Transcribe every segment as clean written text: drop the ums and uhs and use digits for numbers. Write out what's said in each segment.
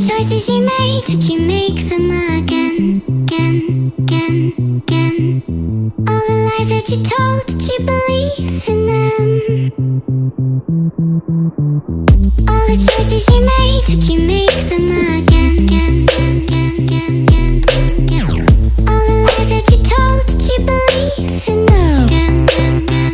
choices you made, would you make them again, again, again, again? All the lies that you told, did you believe in them? All the choices you made, would you make them again, again, again, again, again, again? All the lies that you told, did you believe in them? Again, again, again,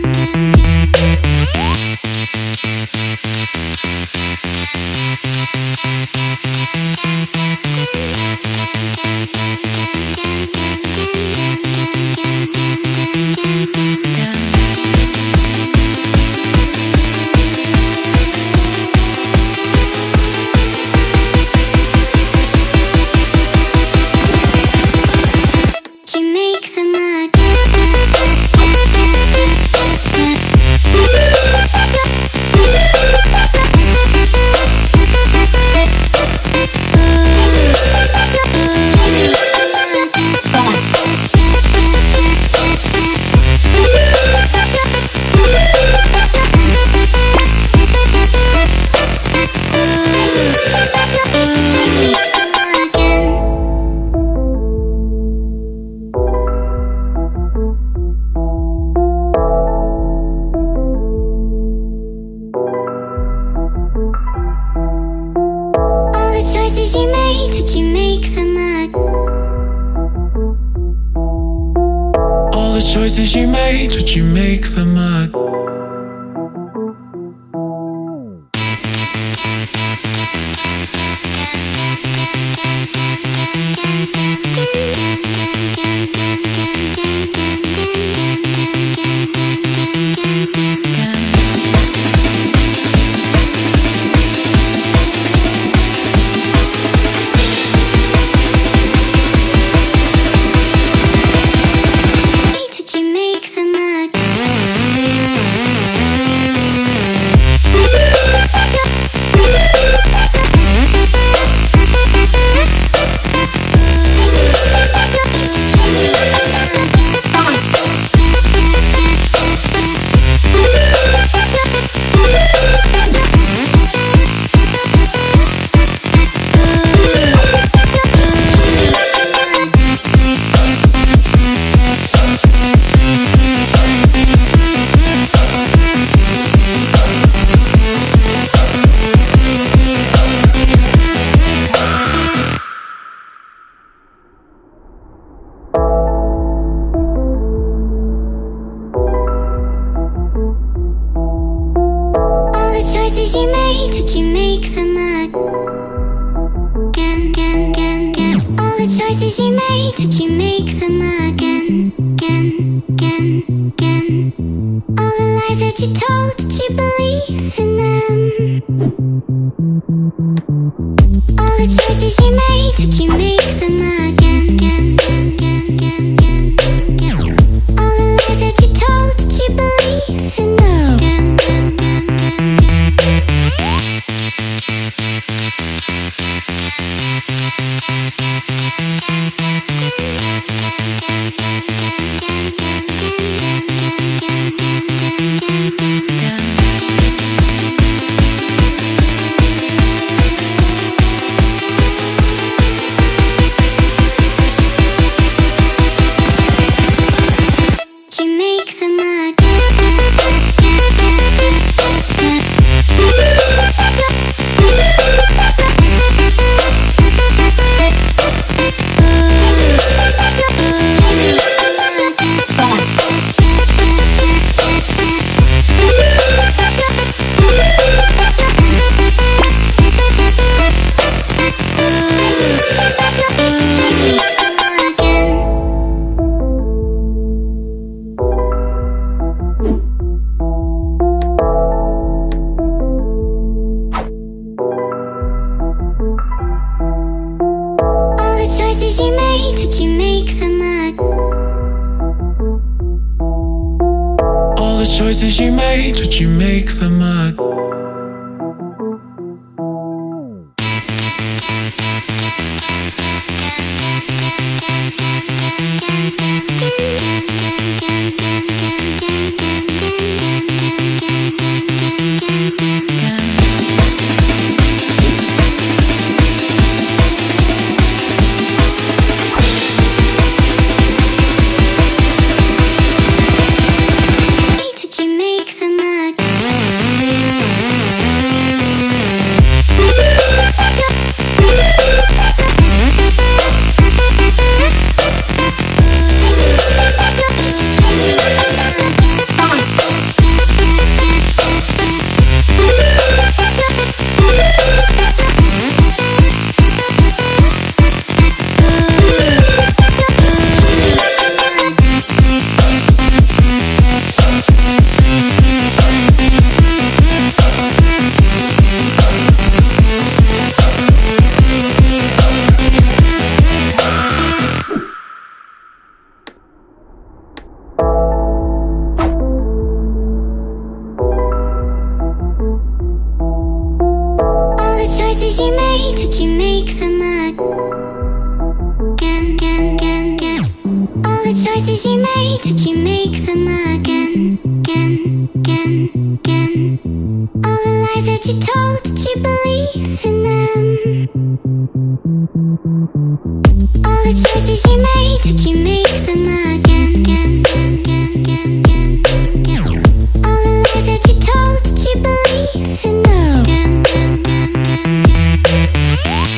again, again. Choices you made, would you make them again? Choices you made, would you make them again? choices you made, would you make them again, again, again, again? All the lies that you told, did you believe in them? All the choices you made, would you make them again, again, again, again, again, again? All the lies that you told, did you believe in them? Again, again, again, again, again.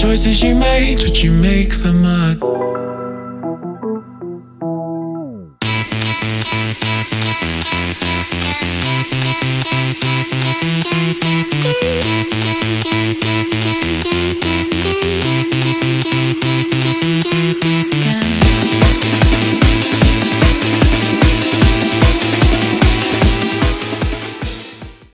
Choices you made, would you make them again? Again, again, again, again, again.